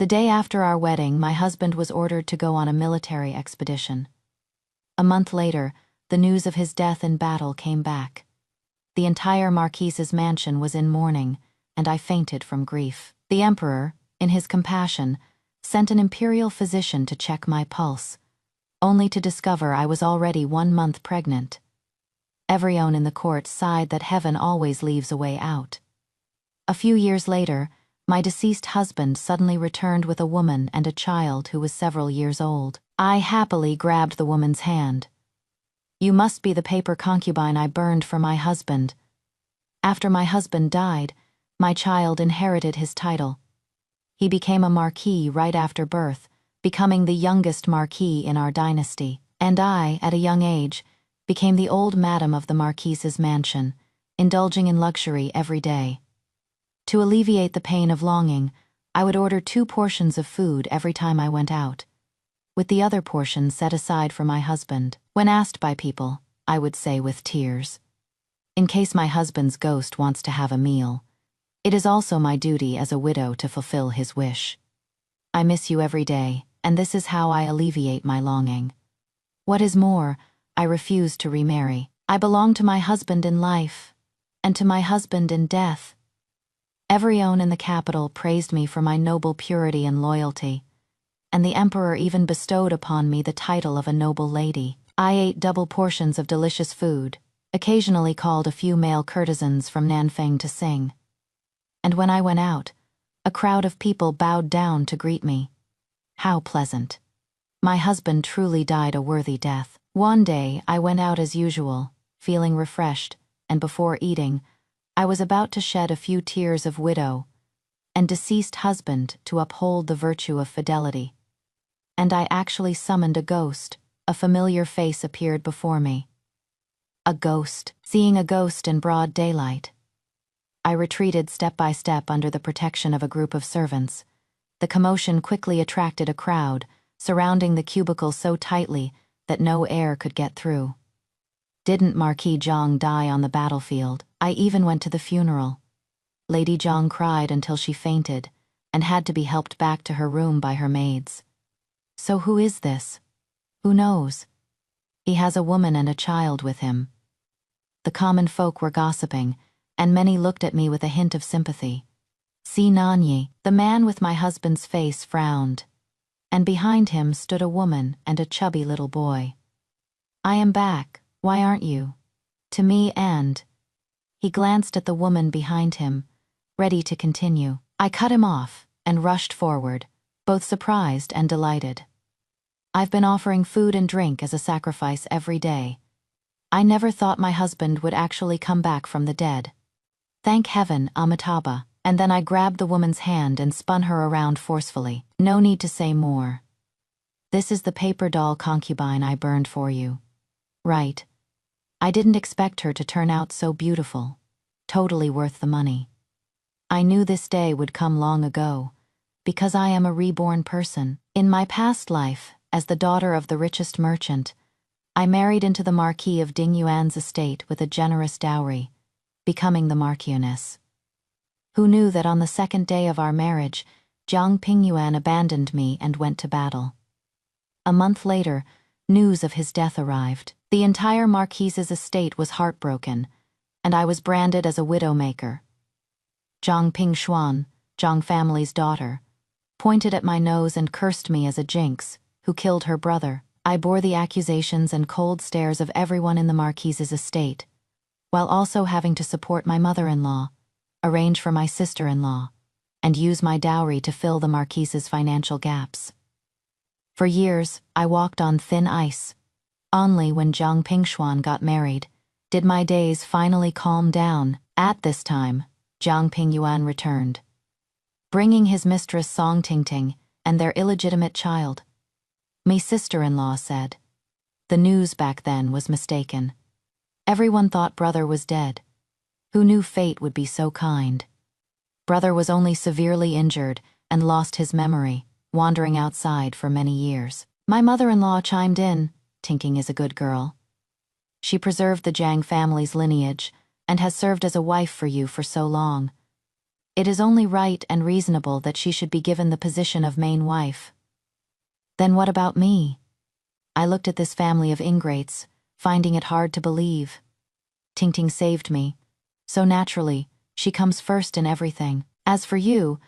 The day after our wedding, my husband was ordered to go on a military expedition. A month later, the news of his death in battle came back. The entire Marquise's mansion was in mourning, and I fainted from grief. The emperor, in his compassion, sent an imperial physician to check my pulse, only to discover I was already 1 month pregnant. Everyone in the court sighed that heaven always leaves a way out. A few years later, my deceased husband suddenly returned with a woman and a child who was several years old. I happily grabbed the woman's hand. "You must be the paper concubine I burned for my husband." After my husband died, my child inherited his title. He became a marquis right after birth, becoming the youngest marquis in our dynasty. And I, at a young age, became the old madam of the Marquise's mansion, indulging in luxury every day. To alleviate the pain of longing, I would order 2 portions of food every time I went out, with the other portion set aside for my husband. When asked by people, I would say with tears, "In case my husband's ghost wants to have a meal, it is also my duty as a widow to fulfill his wish. I miss you every day, and this is how I alleviate my longing. What is more, I refuse to remarry. I belong to my husband in life, and to my husband in death." Everyone in the capital praised me for my noble purity and loyalty, and the emperor even bestowed upon me the title of a noble lady. I ate double portions of delicious food, occasionally called a few male courtesans from Nanfang to sing. And when I went out, a crowd of people bowed down to greet me. How pleasant. My husband truly died a worthy death. One day, I went out as usual, feeling refreshed, and before eating, I was about to shed a few tears of widow and deceased husband to uphold the virtue of fidelity. And I actually summoned a ghost. A familiar face appeared before me. A ghost. Seeing a ghost in broad daylight, I retreated step by step under the protection of a group of servants. The commotion quickly attracted a crowd, surrounding the cubicle so tightly that no air could get through. Didn't Marquis Zhang die on the battlefield? I even went to the funeral. Lady Zhang cried until she fainted and had to be helped back to her room by her maids. So who is this? Who knows? He has a woman and a child with him. The common folk were gossiping, and many looked at me with a hint of sympathy. Si Nanyi, the man with my husband's face, frowned, and behind him stood a woman and a chubby little boy. "I am back, why aren't you?" To me, and he glanced at the woman behind him, ready to continue. I cut him off and rushed forward, both surprised and delighted. "I've been offering food and drink as a sacrifice every day. I never thought my husband would actually come back from the dead. Thank heaven, Amitabha." And then I grabbed the woman's hand and spun her around forcefully. No need to say more. "This is the paper doll concubine I burned for you." Right. I didn't expect her to turn out so beautiful. Totally worth the money. I knew this day would come long ago, because I am a reborn person. In my past life, as the daughter of the richest merchant, I married into the Marquis of Dingyuan's estate with a generous dowry, becoming the Marchioness. Who knew that on the 2nd day of our marriage, Jiang Pingyuan abandoned me and went to battle. A month later, news of his death arrived. The entire Marquise's estate was heartbroken, and I was branded as a widowmaker. Jiang Pingshuan, Jiang family's daughter, pointed at my nose and cursed me as a jinx who killed her brother. I bore the accusations and cold stares of everyone in the Marquise's estate, while also having to support my mother-in-law, arrange for my sister-in-law, and use my dowry to fill the Marquise's financial gaps. For years, I walked on thin ice. Only when Jiang Pingshuan got married did my days finally calm down. At this time, Jiang Pingyuan returned, bringing his mistress Song Tingting and their illegitimate child. My sister-in-law said. The news back then was mistaken. Everyone thought brother was dead. Who knew fate would be so kind? Brother was only severely injured and lost his memory, wandering outside for many years. My mother-in-law chimed in. Tinking is a good girl. She preserved the Jiang family's lineage and has served as a wife for you for so long. It is only right and reasonable that she should be given the position of main wife. Then what about me? I looked at this family of ingrates, finding it hard to believe. Ting saved me. So naturally, she comes first in everything. As for you,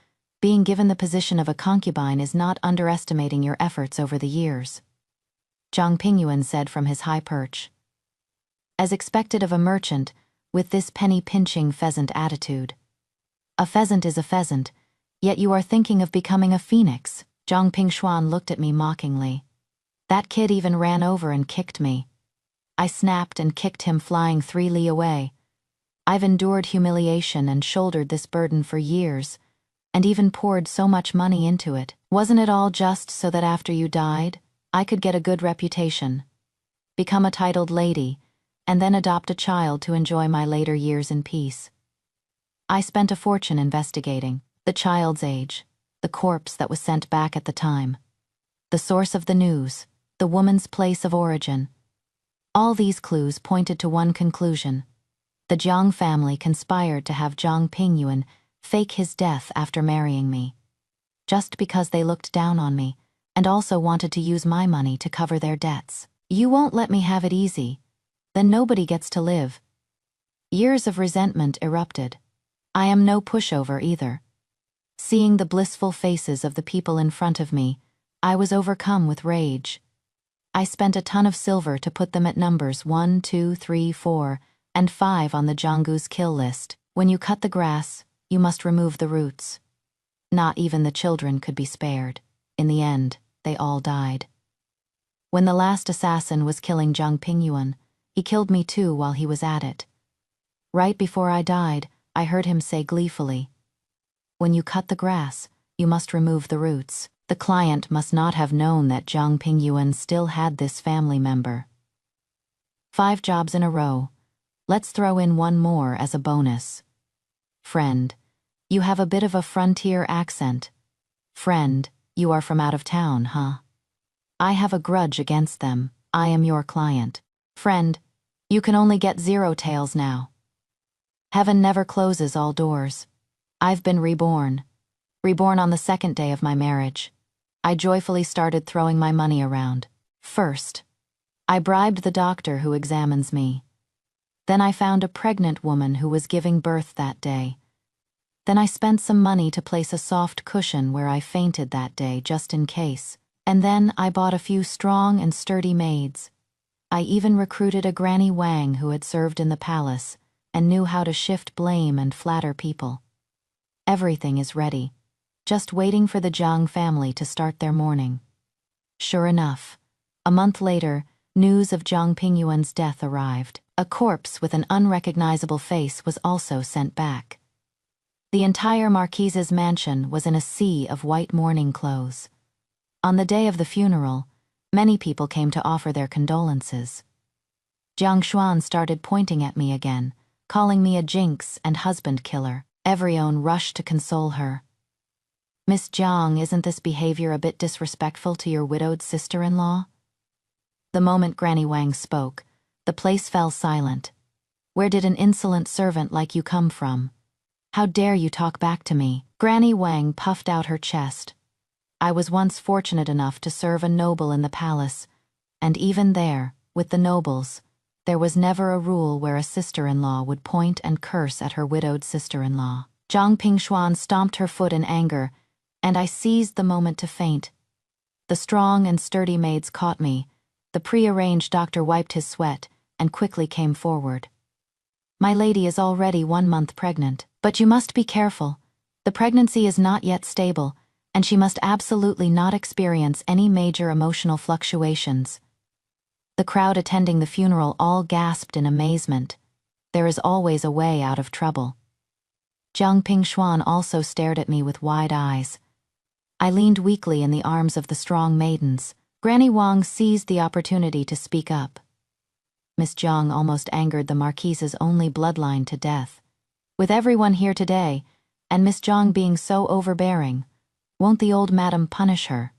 being given the position of a concubine is not underestimating your efforts over the years, Zhang Pingyuan said from his high perch. As expected of a merchant, with this penny-pinching pheasant attitude. A pheasant is a pheasant, yet you are thinking of becoming a phoenix. Zhang Pingshuan looked at me mockingly. That kid even ran over and kicked me. I snapped and kicked him, flying 3 li away. I've endured humiliation and shouldered this burden for years, and even poured so much money into it. Wasn't it all just so that after you died, I could get a good reputation, become a titled lady, and then adopt a child to enjoy my later years in peace? I spent a fortune investigating the child's age, the corpse that was sent back at the time, the source of the news, the woman's place of origin. All these clues pointed to one conclusion. The Jiang family conspired to have Zhang Pingyuan fake his death after marrying me, just because they looked down on me and also wanted to use my money to cover their debts. You won't let me have it easy, then nobody gets to live. Years of resentment erupted. I am no pushover either. Seeing the blissful faces of the people in front of me, I was overcome with rage. I spent a ton of silver to put them at numbers 1, 2, 3, 4, and 5 on the Jianggu's kill list. When you cut the grass, you must remove the roots. Not even the children could be spared. In the end, they all died. When the last assassin was killing Zhang Pingyuan, he killed me too while he was at it. Right before I died, I heard him say gleefully, "When you cut the grass, you must remove the roots." The client must not have known that Zhang Pingyuan still had this family member. 5 jobs in a row. Let's throw in one more as a bonus. Friend, you have a bit of a frontier accent. Friend, you are from out of town, huh? I have a grudge against them. I am your client. Friend, you can only get 0 taels now. Heaven never closes all doors. I've been reborn. Reborn on the 2nd day of my marriage. I joyfully started throwing my money around. First, I bribed the doctor who examines me. Then I found a pregnant woman who was giving birth that day. Then I spent some money to place a soft cushion where I fainted that day just in case. And then I bought a few strong and sturdy maids. I even recruited a Granny Wang who had served in the palace and knew how to shift blame and flatter people. Everything is ready, just waiting for the Jiang family to start their mourning. Sure enough, a month later, news of Zhang Pingyuan's death arrived. A corpse with an unrecognizable face was also sent back. The entire marquise's mansion was in a sea of white mourning clothes. On the day of the funeral, many people came to offer their condolences. Jiang Xuan started pointing at me again, calling me a jinx and husband killer. Everyone rushed to console her. Miss Jiang, isn't this behavior a bit disrespectful to your widowed sister-in-law? The moment Granny Wang spoke, the place fell silent. Where did an insolent servant like you come from? How dare you talk back to me? Granny Wang puffed out her chest. I was once fortunate enough to serve a noble in the palace, and even there, with the nobles, there was never a rule where a sister-in-law would point and curse at her widowed sister-in-law. Zhang Pingshuan stomped her foot in anger, and I seized the moment to faint. The strong and sturdy maids caught me. The pre-arranged doctor wiped his sweat and quickly came forward. My lady is already 1 month pregnant, but you must be careful. The pregnancy is not yet stable, and she must absolutely not experience any major emotional fluctuations. The crowd attending the funeral all gasped in amazement. There is always a way out of trouble. Zhang Pingshuan also stared at me with wide eyes. I leaned weakly in the arms of the strong maidens. Granny Wang seized the opportunity to speak up. Miss Jiang almost angered the marquise's only bloodline to death. With everyone here today, and Miss Jiang being so overbearing, won't the old madam punish her?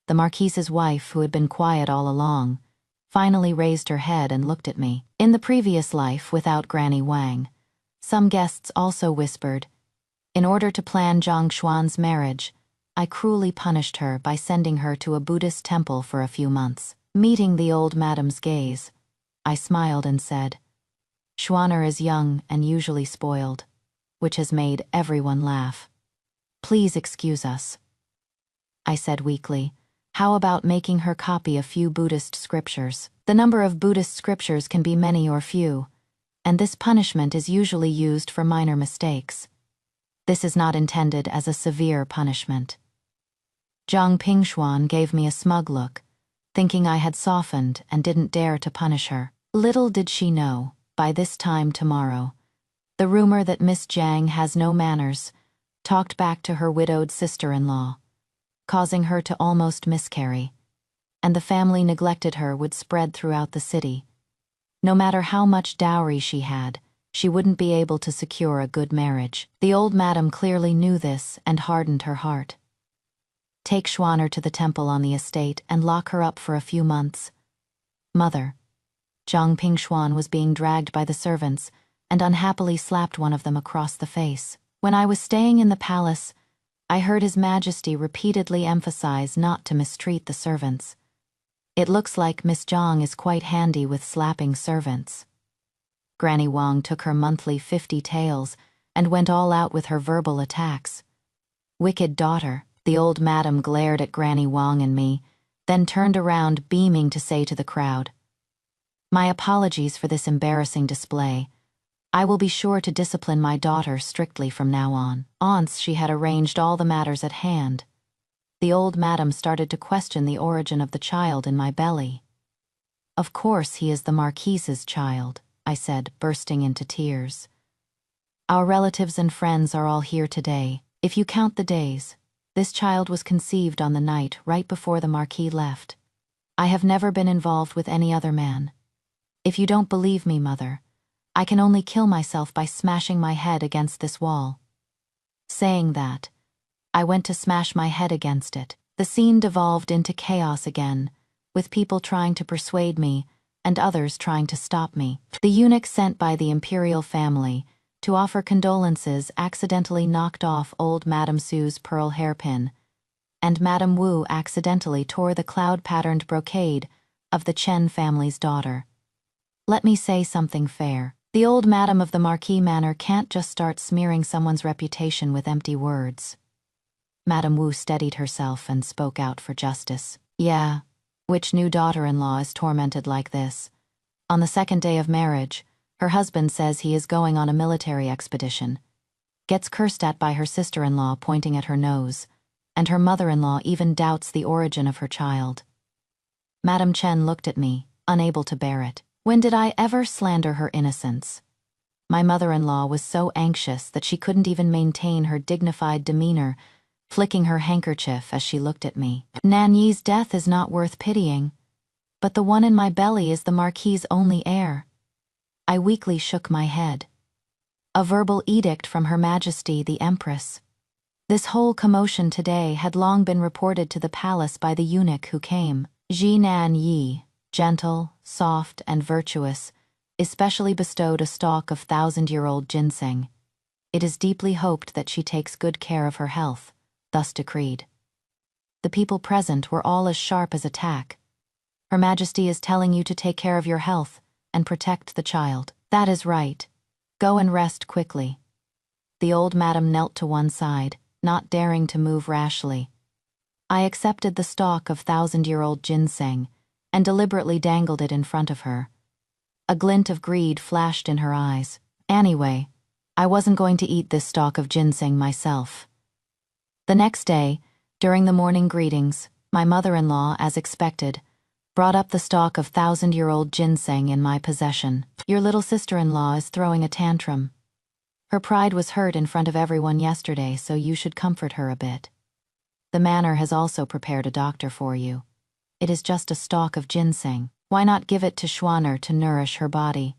The marquise's wife, who had been quiet all along, finally raised her head and looked at me. In the previous life without Granny Wang, some guests also whispered, In order to plan Zhang Xuan's marriage, I cruelly punished her by sending her to a Buddhist temple for a few months. Meeting the old madam's gaze, I smiled and said, "Xuaner is young and usually spoiled," which has made everyone laugh. "Please excuse us," I said weakly. "How about making her copy a few Buddhist scriptures? The number of Buddhist scriptures can be many or few, and this punishment is usually used for minor mistakes. This is not intended as a severe punishment." Zhang Pingshuan gave me a smug look, thinking I had softened and didn't dare to punish her. Little did she know, by this time tomorrow, the rumor that Miss Jiang has no manners talked back to her widowed sister-in-law, causing her to almost miscarry, and the family neglected her would spread throughout the city. No matter how much dowry she had, she wouldn't be able to secure a good marriage. The old madam clearly knew this and hardened her heart. "Take Xuaner to the temple on the estate and lock her up for a few months." "Mother." Zhang Pingshuan was being dragged by the servants and unhappily slapped one of them across the face. When I was staying in the palace, I heard His Majesty repeatedly emphasize not to mistreat the servants. It looks like Miss Zhang is quite handy with slapping servants. Granny Wang took her monthly 50 taels and went all out with her verbal attacks. "Wicked daughter," the old madam glared at Granny Wang and me, then turned around beaming to say to the crowd, "My apologies for this embarrassing display. I will be sure to discipline my daughter strictly from now on." Once she had arranged all the matters at hand, the old madam started to question the origin of the child in my belly. "Of course he is the Marquise's child," I said, bursting into tears. "Our relatives and friends are all here today. If you count the days, this child was conceived on the night right before the Marquis left. I have never been involved with any other man. If you don't believe me, Mother, I can only kill myself by smashing my head against this wall." Saying that, I went to smash my head against it. The scene devolved into chaos again, with people trying to persuade me and others trying to stop me. The eunuch sent by the imperial family to offer condolences accidentally knocked off old Madame Sue's pearl hairpin, and Madame Wu accidentally tore the cloud-patterned brocade of the Chen family's daughter. Let me say something fair. The old madam of the Marquis Manor can't just start smearing someone's reputation with empty words. Madame Wu steadied herself and spoke out for justice. "Yeah, which new daughter-in-law is tormented like this? On the second day of marriage, her husband says he is going on a military expedition, gets cursed at by her sister-in-law pointing at her nose, and her mother-in-law even doubts the origin of her child." Madame Chen looked at me, unable to bear it. When did I ever slander her innocence? My mother-in-law was so anxious that she couldn't even maintain her dignified demeanor, flicking her handkerchief as she looked at me. "Nan Yi's death is not worth pitying, but the one in my belly is the Marquis's only heir." I weakly shook my head. A verbal edict from Her Majesty the Empress. This whole commotion today had long been reported to the palace by the eunuch who came. Ji Nan Yi, gentle, soft, and virtuous, especially bestowed a stalk of 1,000-year-old ginseng. It is deeply hoped that she takes good care of her health, thus decreed. The people present were all as sharp as a tack. "Her Majesty is telling you to take care of your health and protect the child." "That is right. Go and rest quickly." The old madam knelt to one side, not daring to move rashly. I accepted the stalk of 1,000-year-old ginseng and deliberately dangled it in front of her. A glint of greed flashed in her eyes. Anyway, I wasn't going to eat this stalk of ginseng myself. The next day, during the morning greetings, my mother-in-law, as expected, brought up the stalk of 1,000-year-old ginseng in my possession. "Your little sister-in-law is throwing a tantrum. Her pride was hurt in front of everyone yesterday, so you should comfort her a bit. The manor has also prepared a doctor for you. It is just a stalk of ginseng. Why not give it to Xuaner to nourish her body?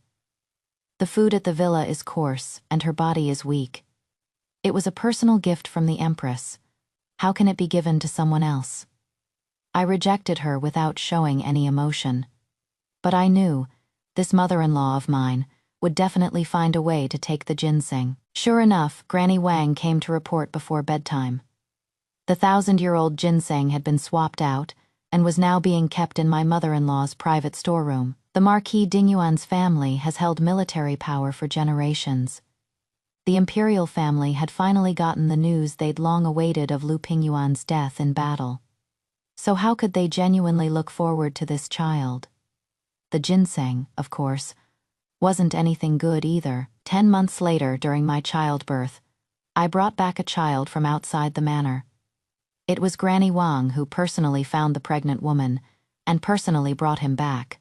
The food at the villa is coarse, and her body is weak. It was a personal gift from the Empress. How can it be given to someone else?" I rejected her without showing any emotion. But I knew this mother-in-law of mine would definitely find a way to take the ginseng. Sure enough, Granny Wang came to report before bedtime. The 1,000-year-old ginseng had been swapped out and was now being kept in my mother-in-law's private storeroom. The Marquis Dingyuan's family has held military power for generations. The imperial family had finally gotten the news they'd long awaited of Lu Pingyuan's death in battle. So how could they genuinely look forward to this child? The ginseng, of course, wasn't anything good either. 10 months later, during my childbirth, I brought back a child from outside the manor. It was Granny Wang who personally found the pregnant woman and personally brought him back.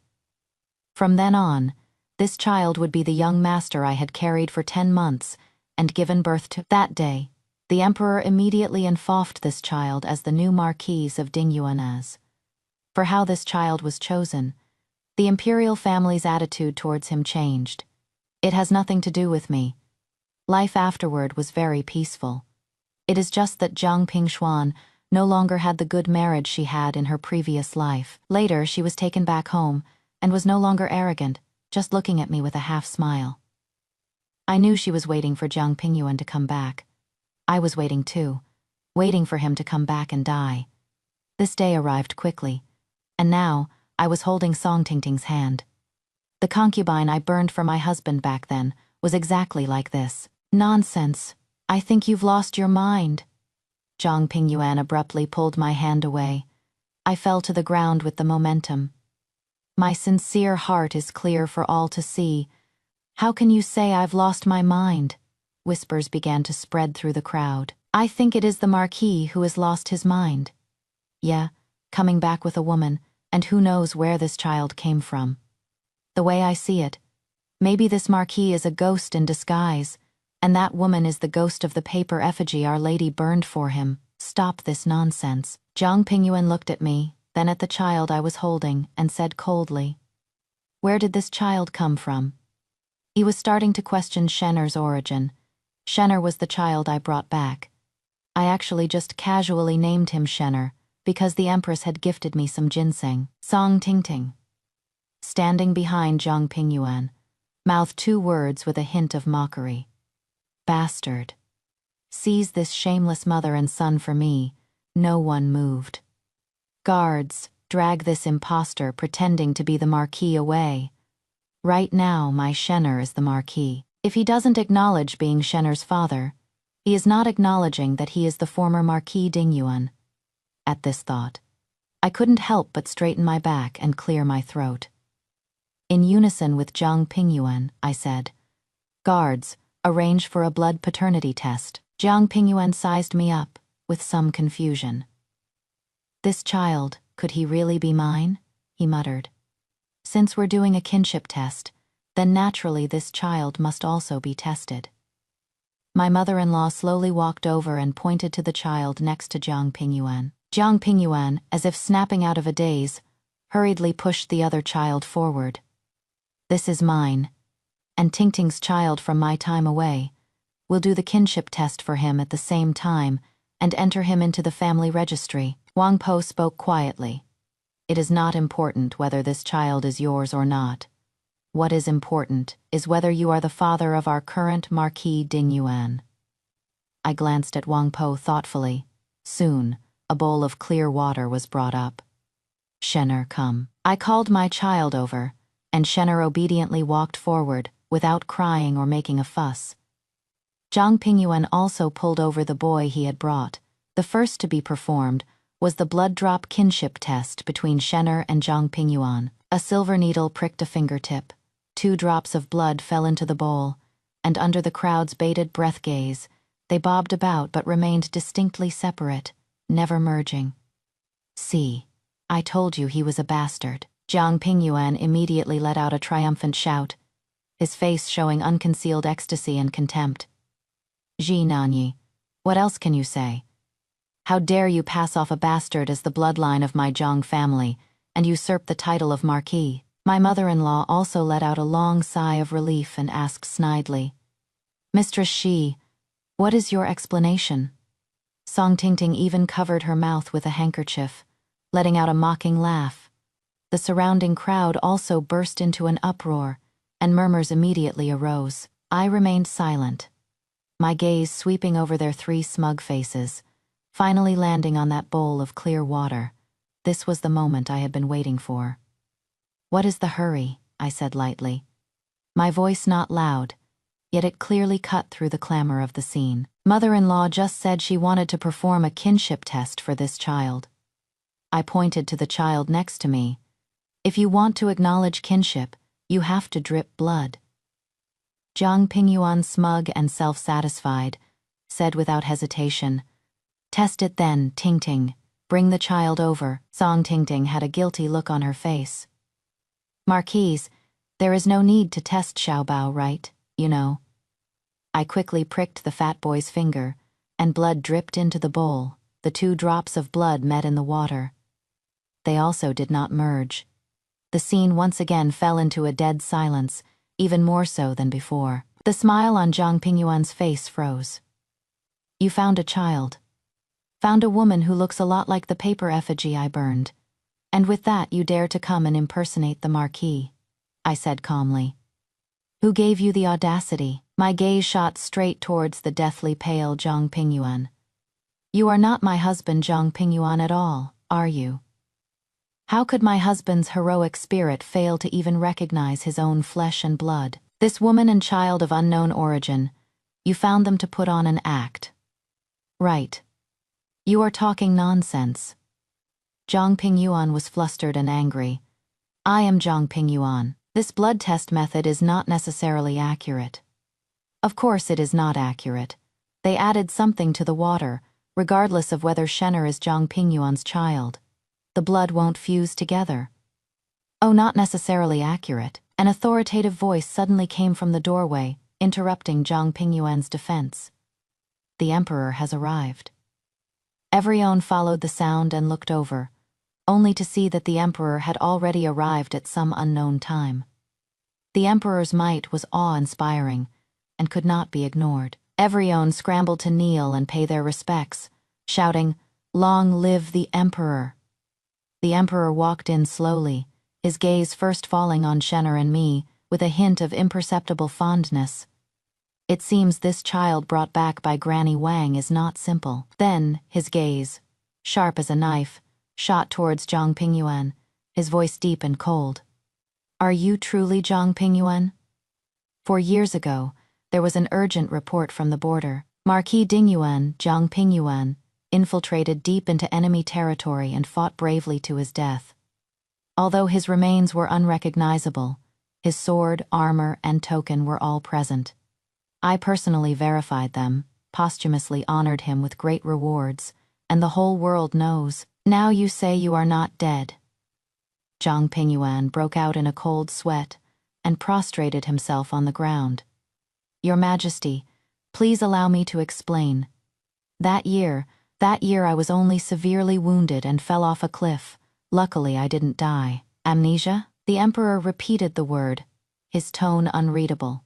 From then on, this child would be the young master I had carried for 10 months and given birth to. That day, the emperor immediately enfoffed this child as the new Marquis of Dingyuan. For how this child was chosen, the imperial family's attitude towards him changed. It has nothing to do with me. Life afterward was very peaceful. It is just that Zhang Pingshuan no longer had the good marriage she had in her previous life. Later, she was taken back home and was no longer arrogant, just looking at me with a half smile. I knew she was waiting for Zhang Pingyuan to come back. I was waiting too, waiting for him to come back and die. This day arrived quickly, and now I was holding Song Tingting's hand. The concubine I burned for my husband back then was exactly like this. Nonsense. I think you've lost your mind. Zhang Pingyuan abruptly pulled my hand away. I fell to the ground with the momentum. My sincere heart is clear for all to see. How can you say I've lost my mind? Whispers began to spread through the crowd. I think it is the Marquis who has lost his mind. Yeah, coming back with a woman, and who knows where this child came from. The way I see it, maybe this Marquis is a ghost in disguise, and that woman is the ghost of the paper effigy Our Lady burned for him. Stop this nonsense. Zhang Pingyuan looked at me, then at the child I was holding, and said coldly, "Where did this child come from?" He was starting to question Shenner's origin. Shenner was the child I brought back. I actually just casually named him Shenner, because the Empress had gifted me some ginseng. Song Tingting, standing behind Zhang Pingyuan, mouthed 2 words with a hint of mockery. Bastard. Seize this shameless mother and son for me. No one moved. Guards, drag this impostor pretending to be the Marquis away. Right now, my Shenner is the Marquis. If he doesn't acknowledge being Shenner's father, he is not acknowledging that he is the former Marquis Dingyuan. At this thought, I couldn't help but straighten my back and clear my throat. In unison with Zhang Pingyuan, I said, "Guards, arrange for a blood paternity test." Zhang Pingyuan sized me up, with some confusion. "This child, could he really be mine?" he muttered. "Since we're doing a kinship test, then naturally this child must also be tested." My mother-in-law slowly walked over and pointed to the child next to Zhang Pingyuan. Zhang Pingyuan, as if snapping out of a daze, hurriedly pushed the other child forward. "This is mine, and Tingting's child from my time away. We'll do the kinship test for him at the same time and enter him into the family registry." Wang Po spoke quietly. "It is not important whether this child is yours or not. What is important is whether you are the father of our current Marquis Dingyuan." I glanced at Wang Po thoughtfully. Soon, a bowl of clear water was brought up. "Shenner, come." I called my child over, and Shenner obediently walked forward, without crying or making a fuss. Zhang Pingyuan also pulled over the boy he had brought. The first to be performed was the blood drop kinship test between Shenner and Zhang Pingyuan. A silver needle pricked a fingertip. 2 drops of blood fell into the bowl, and under the crowd's bated breath gaze, they bobbed about but remained distinctly separate, never merging. "See, I told you he was a bastard." Zhang Pingyuan immediately let out a triumphant shout, his face showing unconcealed ecstasy and contempt. "Ji Nanyi, what else can you say? How dare you pass off a bastard as the bloodline of my Zhang family and usurp the title of Marquis?" My mother-in-law also let out a long sigh of relief and asked snidely, "Mistress Shi, what is your explanation?" Song Tingting even covered her mouth with a handkerchief, letting out a mocking laugh. The surrounding crowd also burst into an uproar, and murmurs immediately arose. I remained silent. my gaze sweeping over their three smug faces, finally landing on that bowl of clear water. This was the moment I had been waiting for. "What is the hurry?" I said lightly. My voice not loud, yet it clearly cut through the clamor of the scene. Mother-in-law just said she wanted to perform a kinship test for this child. I pointed to the child next to me. "If you want to acknowledge kinship, you have to drip blood." Jiang Pingyuan, smug and self-satisfied, said without hesitation, "Test it then, Ting-Ting. Bring the child over." Song Ting-Ting had a guilty look on her face. "Marquise, there is no need to test Xiaobao, right? You know." I quickly pricked the fat boy's finger, and blood dripped into the bowl. The 2 drops of blood met in the water. They also did not merge. The scene once again fell into a dead silence, even more so than before. The smile on Jiang Pingyuan's face froze. "You found a child. Found a woman who looks a lot like the paper effigy I burned. And with that you dare to come and impersonate the Marquis," I said calmly. "Who gave you the audacity?" My gaze shot straight towards the deathly pale Jiang Pingyuan. "You are not my husband Jiang Pingyuan at all, are you? How could my husband's heroic spirit fail to even recognize his own flesh and blood? This woman and child of unknown origin, you found them to put on an act. Right. You are talking nonsense." Jiang Pingyuan was flustered and angry. "I am Jiang Pingyuan. This blood test method is not necessarily accurate." Of course it is not accurate. They added something to the water, regardless of whether Shenner is Jiang Pingyuan's child. The blood won't fuse together. "Oh, not necessarily accurate." An authoritative voice suddenly came from the doorway, interrupting Jiang Pingyuan's defense. "The Emperor has arrived." Everyone followed the sound and looked over, only to see that the Emperor had already arrived at some unknown time. The Emperor's might was awe-inspiring and could not be ignored. Everyone scrambled to kneel and pay their respects, shouting, "Long live the Emperor!" The Emperor walked in slowly, his gaze first falling on Shenner and me, with a hint of imperceptible fondness. It seems this child brought back by Granny Wang is not simple. Then, his gaze, sharp as a knife, shot towards Jiang Pingyuan, his voice deep and cold. "Are you truly Jiang Pingyuan? 4 years ago, there was an urgent report from the border. Marquis Dingyuan, Jiang Pingyuan, infiltrated deep into enemy territory and fought bravely to his death. Although his remains were unrecognizable, his sword, armor, and token were all present. I personally verified them, posthumously honored him with great rewards, and the whole world knows. Now you say you are not dead." Jiang Pingyuan broke out in a cold sweat and prostrated himself on the ground. "Your Majesty, please allow me to explain. That year I was only severely wounded and fell off a cliff. Luckily I didn't die." "Amnesia?" The Emperor repeated the word, his tone unreadable.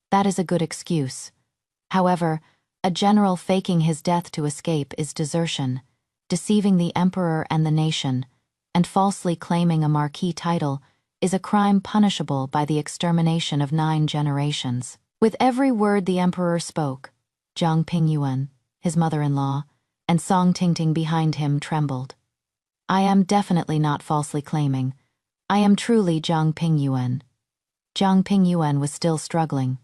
"That is a good excuse. However, a general faking his death to escape is desertion, deceiving the Emperor and the nation, and falsely claiming a Marquis title is a crime punishable by the extermination of 9 generations." With every word the Emperor spoke, Jiang Pingyuan, his mother-in-law, and Song Ting-Ting behind him trembled. "I am definitely not falsely claiming. I am truly Jiang Pingyuan." Jiang Pingyuan was still struggling.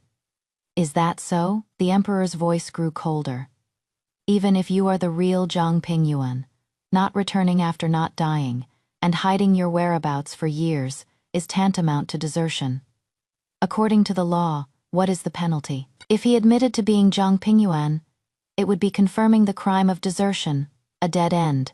"Is that so?" The Emperor's voice grew colder. "Even if you are the real Jiang Pingyuan, not returning after not dying, and hiding your whereabouts for years, is tantamount to desertion. According to the law, what is the penalty? If he admitted to being Jiang Pingyuan, it would be confirming the crime of desertion, a dead end.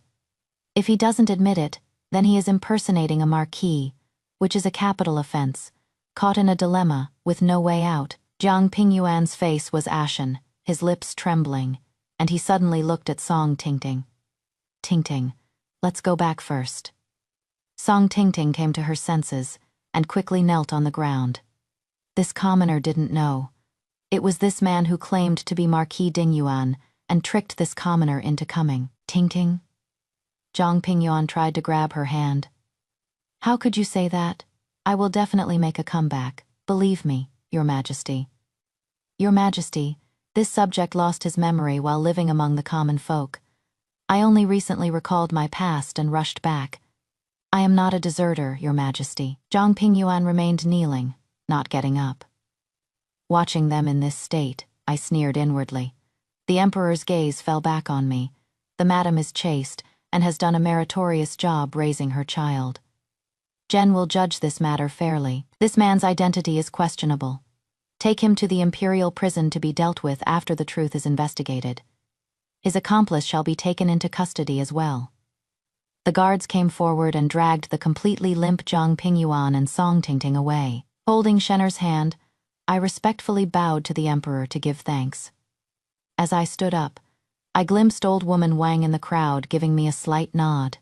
If he doesn't admit it, then he is impersonating a Marquis, which is a capital offense, caught in a dilemma, with no way out." Jiang Pingyuan's face was ashen, his lips trembling, and he suddenly looked at Song Ting-Ting. "Ting-Ting, let's go back first." Song Ting-Ting came to her senses and quickly knelt on the ground. This commoner didn't know. It was this man who claimed to be Marquis Dingyuan and tricked this commoner into coming. "Ting-Ting?" Jiang Pingyuan tried to grab her hand. "How could you say that? I will definitely make a comeback. Believe me, Your Majesty." "Your Majesty, This subject lost his memory while living among the common folk. I only recently recalled my past and rushed back. I am not a deserter, Your Majesty. Zhang Pingyuan remained kneeling, not getting up. Watching them in this state, I sneered inwardly. The Emperor's gaze fell back on me. The madam is chaste and has done a meritorious job raising her child. Jen will judge this matter fairly. This man's identity is questionable. Take him to the imperial prison to be dealt with after the truth is investigated. His accomplice shall be taken into custody as well. The guards came forward and dragged the completely limp Zhang Pingyuan and Song Tingting away. Holding Shenner's hand, I respectfully bowed to the Emperor to give thanks. As I stood up, I glimpsed old woman Wang in the crowd giving me a slight nod.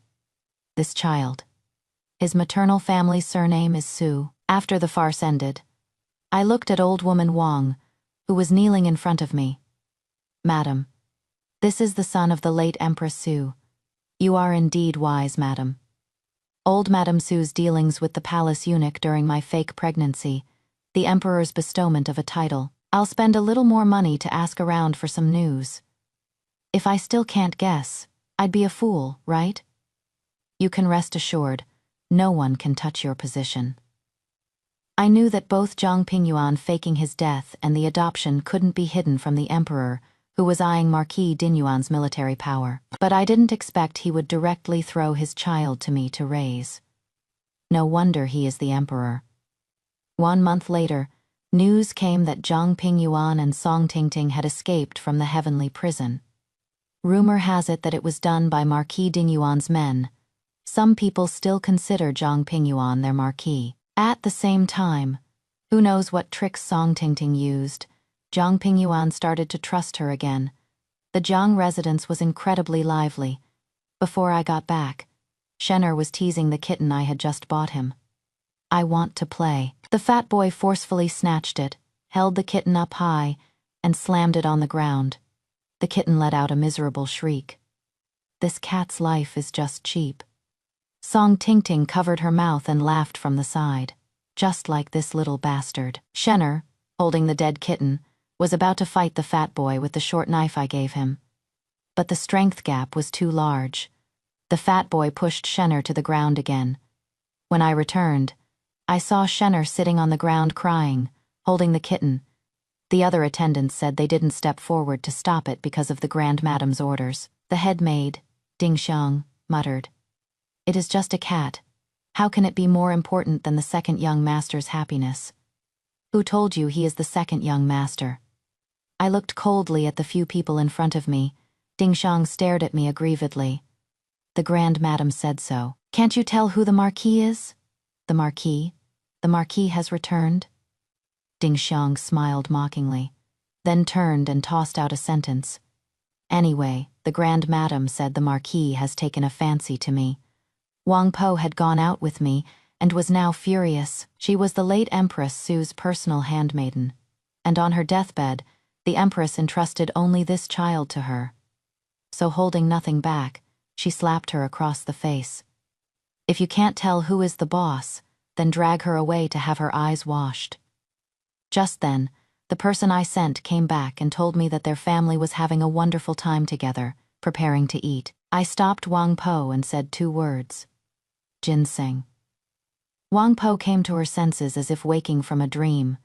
This child. His maternal family surname is Su. After the farce ended, I looked at old woman Wang, who was kneeling in front of me. Madam, this is the son of the late Empress Su. You are indeed wise, madam. Old Madame Su's dealings with the palace eunuch during my fake pregnancy, the Emperor's bestowment of a title. I'll spend a little more money to ask around for some news. If I still can't guess, I'd be a fool, right? You can rest assured, no one can touch your position. I knew that both Zhang Pingyuan faking his death and the adoption couldn't be hidden from the Emperor, who was eyeing Marquis Dinyuan's military power. But I didn't expect he would directly throw his child to me to raise. No wonder he is the Emperor. 1 month later, news came that Zhang Pingyuan and Song Tingting had escaped from the heavenly prison. Rumor has it that it was done by Marquis Dinyuan's men. Some people still consider Zhang Pingyuan their marquis. At the same time, who knows what tricks Song Tingting used, Zhang Pingyuan started to trust her again. The Zhang residence was incredibly lively. Before I got back, Shenner was teasing the kitten I had just bought him. I want to play. The fat boy forcefully snatched it, held the kitten up high, and slammed it on the ground. The kitten let out a miserable shriek. This cat's life is just cheap. Song Tingting covered her mouth and laughed from the side. Just like this little bastard. Shenner, holding the dead kitten, was about to fight the fat boy with the short knife I gave him. But the strength gap was too large. The fat boy pushed Shenner to the ground again. When I returned, I saw Shenner sitting on the ground crying, holding the kitten. The other attendants said they didn't step forward to stop it because of the Grand Madam's orders. The head maid, Ding Xiang, muttered, "It is just a cat. How can it be more important than the second young master's happiness? Who told you he is the second young master?" I looked coldly at the few people in front of me. Ding Xiang stared at me aggrievedly. The Grand Madam said so. Can't you tell who the Marquis is? The Marquis? The Marquis has returned? Ding Xiang smiled mockingly, then turned and tossed out a sentence. Anyway, the Grand Madam said the Marquis has taken a fancy to me. Wang Po had gone out with me and was now furious. She was the late Empress Su's personal handmaiden, and on her deathbed, the Empress entrusted only this child to her. So holding nothing back, she slapped her across the face. If you can't tell who is the boss, then drag her away to have her eyes washed. Just then, the person I sent came back and told me that their family was having a wonderful time together, preparing to eat. I stopped Wang Po and said 2 words. Ginseng. Wang Po came to her senses as if waking from a dream.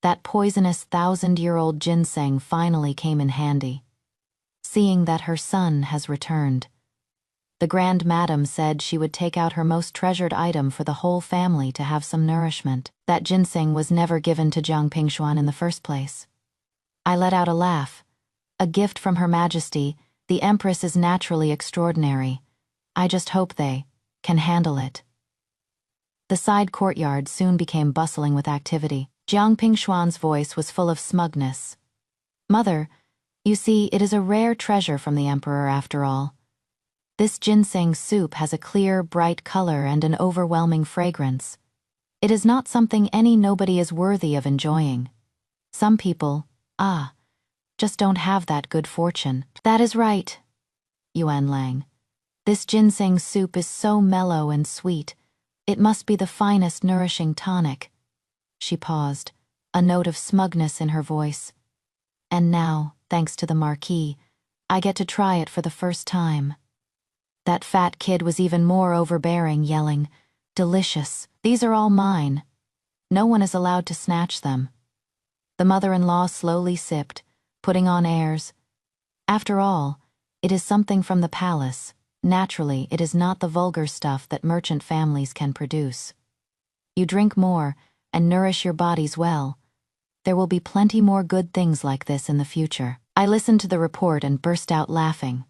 That poisonous 1,000-year-old ginseng finally came in handy. Seeing that her son has returned, the Grand Madam said she would take out her most treasured item for the whole family to have some nourishment. That ginseng was never given to Zhang Pingshuan in the first place. I let out a laugh. A gift from Her Majesty, the Empress is naturally extraordinary. I just hope they can handle it. The side courtyard soon became bustling with activity. Jiang Pingshuan's voice was full of smugness. Mother, you see, it is a rare treasure from the Emperor after all. This ginseng soup has a clear, bright color and an overwhelming fragrance. It is not something any nobody is worthy of enjoying. Some people, just don't have that good fortune. That is right, Yuan Lang. This ginseng soup is so mellow and sweet. It must be the finest nourishing tonic. She paused, a note of smugness in her voice. And now, thanks to the Marquis, I get to try it for the first time. That fat kid was even more overbearing, yelling, "Delicious, these are all mine. No one is allowed to snatch them." The mother-in-law slowly sipped, putting on airs. After all, it is something from the palace. Naturally, it is not the vulgar stuff that merchant families can produce. You drink more and nourish your bodies well. There will be plenty more good things like this in the future. I listened to the report and burst out laughing.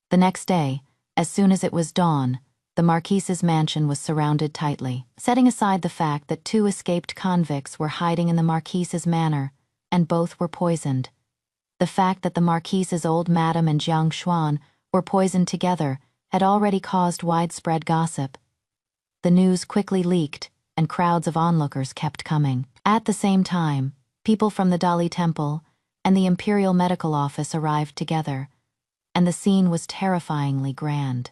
The next day, as soon as it was dawn, the Marquise's mansion was surrounded tightly. Setting aside the fact that 2 escaped convicts were hiding in the Marquise's manor, and both were poisoned. The fact that the Marquise's old madam and Jiang Xuan were poisoned together had already caused widespread gossip. The news quickly leaked, and crowds of onlookers kept coming. At the same time, people from the Dali Temple and the Imperial Medical Office arrived together, and the scene was terrifyingly grand.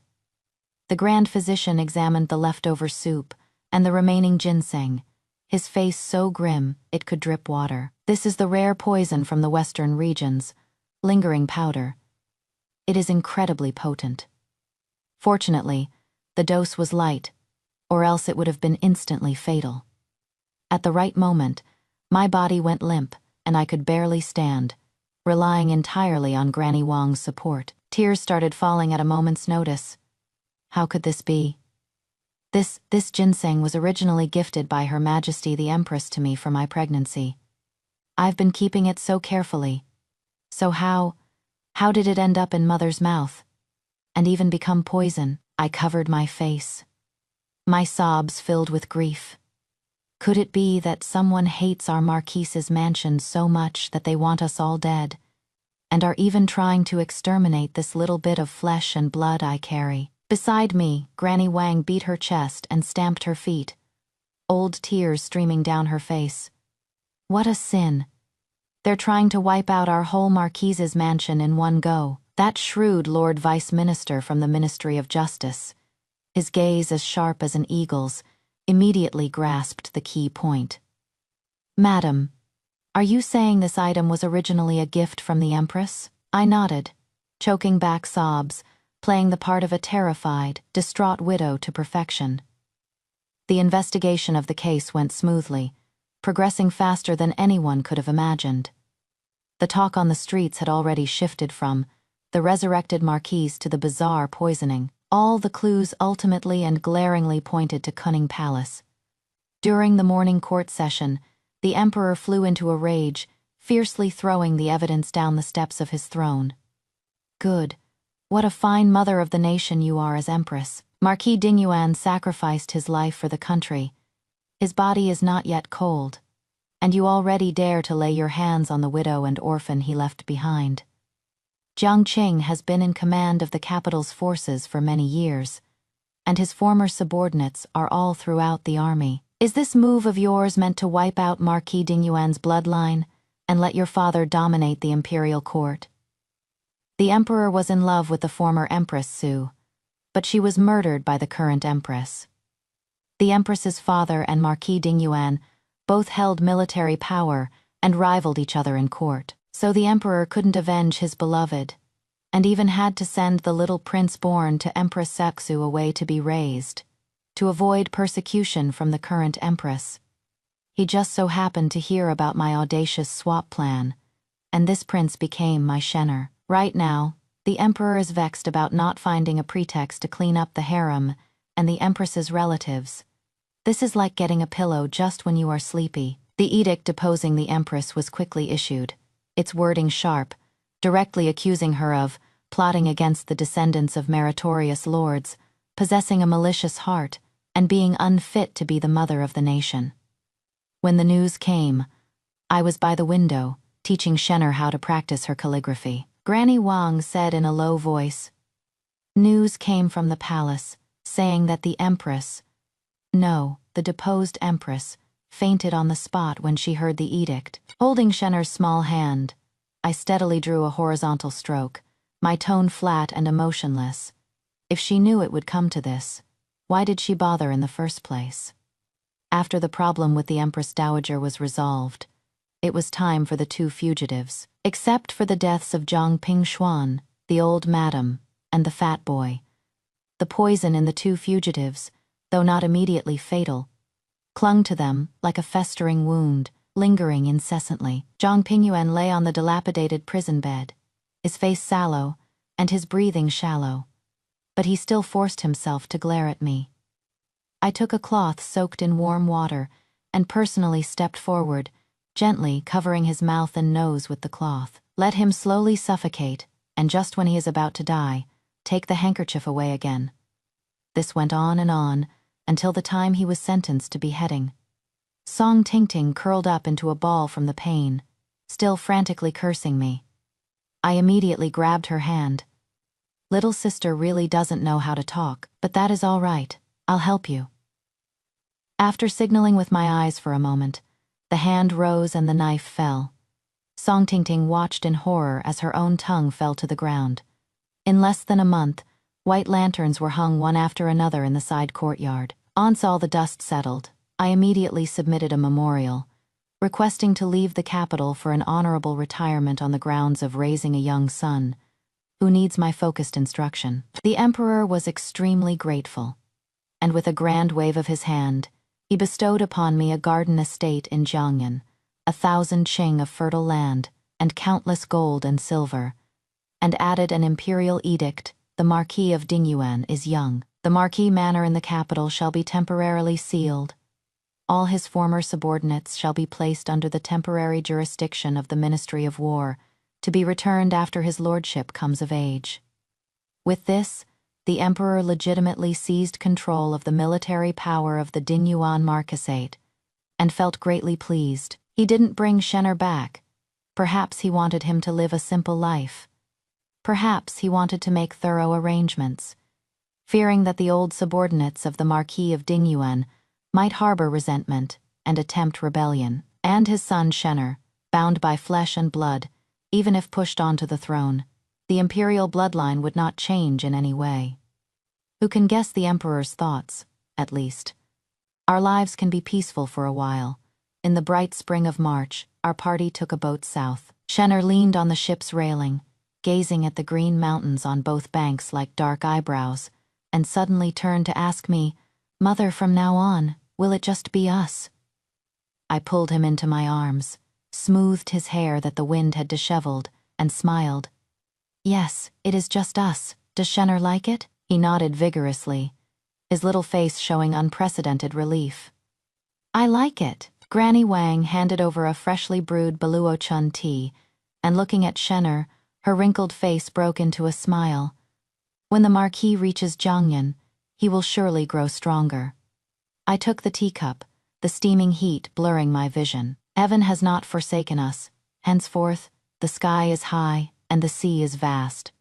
The Grand Physician examined the leftover soup and the remaining ginseng, his face so grim it could drip water. "This is the rare poison from the western regions, lingering powder. It is incredibly potent. Fortunately, the dose was light, or else it would have been instantly fatal. At the right moment, my body went limp and I could barely stand, relying entirely on Granny Wang's support. Tears started falling at a moment's notice. How could this be? This ginseng was originally gifted by Her Majesty the Empress to me for my pregnancy. I've been keeping it so carefully. So how did it end up in Mother's mouth? And even become poison?" I covered my face. My sobs filled with grief. Could it be that someone hates our Marquise's mansion so much that they want us all dead, and are even trying to exterminate this little bit of flesh and blood I carry? Beside me, Granny Wang beat her chest and stamped her feet, old tears streaming down her face. What a sin. They're trying to wipe out our whole Marquise's mansion in one go. That shrewd Lord Vice Minister from the Ministry of Justice, his gaze as sharp as an eagle's, immediately grasped the key point. "Madam, are you saying this item was originally a gift from the Empress?" I nodded, choking back sobs, playing the part of a terrified, distraught widow to perfection. The investigation of the case went smoothly, progressing faster than anyone could have imagined. The talk on the streets had already shifted from the resurrected Marquise to the bizarre poisoning. All the clues ultimately and glaringly pointed to Cunning Palace. During the morning court session, the Emperor flew into a rage, fiercely throwing the evidence down the steps of his throne. "Good. What a fine mother of the nation you are as Empress. Marquis Dingyuan sacrificed his life for the country. His body is not yet cold, and you already dare to lay your hands on the widow and orphan he left behind. Jiang Qing has been in command of the capital's forces for many years, and his former subordinates are all throughout the army. Is this move of yours meant to wipe out Marquis Dingyuan's bloodline and let your father dominate the imperial court?" The emperor was in love with the former Empress Su, but she was murdered by the current empress. The empress's father and Marquis Dingyuan both held military power and rivaled each other in court. So the emperor couldn't avenge his beloved, and even had to send the little prince born to Empress Saksu away to be raised, to avoid persecution from the current empress. He just so happened to hear about my audacious swap plan, and this prince became my shenner. Right now, the emperor is vexed about not finding a pretext to clean up the harem and the empress's relatives. This is like getting a pillow just when you are sleepy. The edict deposing the empress was quickly issued, its wording sharp, directly accusing her of plotting against the descendants of meritorious lords, possessing a malicious heart, and being unfit to be the mother of the nation. When the news came, I was by the window, teaching Shenner how to practice her calligraphy. Granny Wang said in a low voice, "News came from the palace, saying that the the deposed empress, fainted on the spot when she heard the edict." Holding Shenner's small hand, I steadily drew a horizontal stroke, my tone flat and emotionless. If she knew it would come to this, why did she bother in the first place? After the problem with the Empress Dowager was resolved, it was time for the 2 fugitives, Except for the deaths of Zhang Pingshuan, the old madam, and the fat boy. The poison in the two fugitives, though not immediately fatal, clung to them like a festering wound, lingering incessantly. Zhang Pingyuan lay on the dilapidated prison bed, his face sallow and his breathing shallow, but he still forced himself to glare at me. I took a cloth soaked in warm water and personally stepped forward, gently covering his mouth and nose with the cloth. Let him slowly suffocate, and just when he is about to die, take the handkerchief away again. This went on, until the time he was sentenced to beheading. Song Tingting curled up into a ball from the pain, still frantically cursing me. I immediately grabbed her hand. Little sister really doesn't know how to talk, but that is all right. I'll help you. After signaling with my eyes for a moment, the hand rose and the knife fell. Song Tingting watched in horror as her own tongue fell to the ground. In less than a month, white lanterns were hung one after another in the side courtyard. Once all the dust settled, I immediately submitted a memorial, requesting to leave the capital for an honorable retirement on the grounds of raising a young son, who needs my focused instruction. The emperor was extremely grateful, and with a grand wave of his hand, he bestowed upon me a garden estate in Jiangyan, 1,000 qing of fertile land, and countless gold and silver, and added an imperial edict: the Marquis of Dingyuan is young. The Marquis Manor in the capital shall be temporarily sealed. All his former subordinates shall be placed under the temporary jurisdiction of the Ministry of War, to be returned after his lordship comes of age. With this, the emperor legitimately seized control of the military power of the Dingyuan Marquisate, and felt greatly pleased. He didn't bring Shenner back. Perhaps he wanted him to live a simple life. Perhaps he wanted to make thorough arrangements, fearing that the old subordinates of the Marquis of Dingyuan might harbor resentment and attempt rebellion. And his son Shenner, bound by flesh and blood, even if pushed onto the throne, the imperial bloodline would not change in any way. Who can guess the emperor's thoughts, at least? Our lives can be peaceful for a while. In the bright spring of March, our party took a boat south. Shenner leaned on the ship's railing, gazing at the green mountains on both banks like dark eyebrows, and suddenly turned to ask me, "Mother, from now on, will it just be us?" I pulled him into my arms, smoothed his hair that the wind had disheveled, and smiled. "Yes, it is just us. Does Shenner like it?" He nodded vigorously, his little face showing unprecedented relief. "I like it." Granny Wang handed over a freshly brewed Baluo-chun tea, and looking at Shenner, her wrinkled face broke into a smile. "When the Marquis reaches Jiangyan, he will surely grow stronger." I took the teacup, the steaming heat blurring my vision. Heaven has not forsaken us. Henceforth, the sky is high and the sea is vast.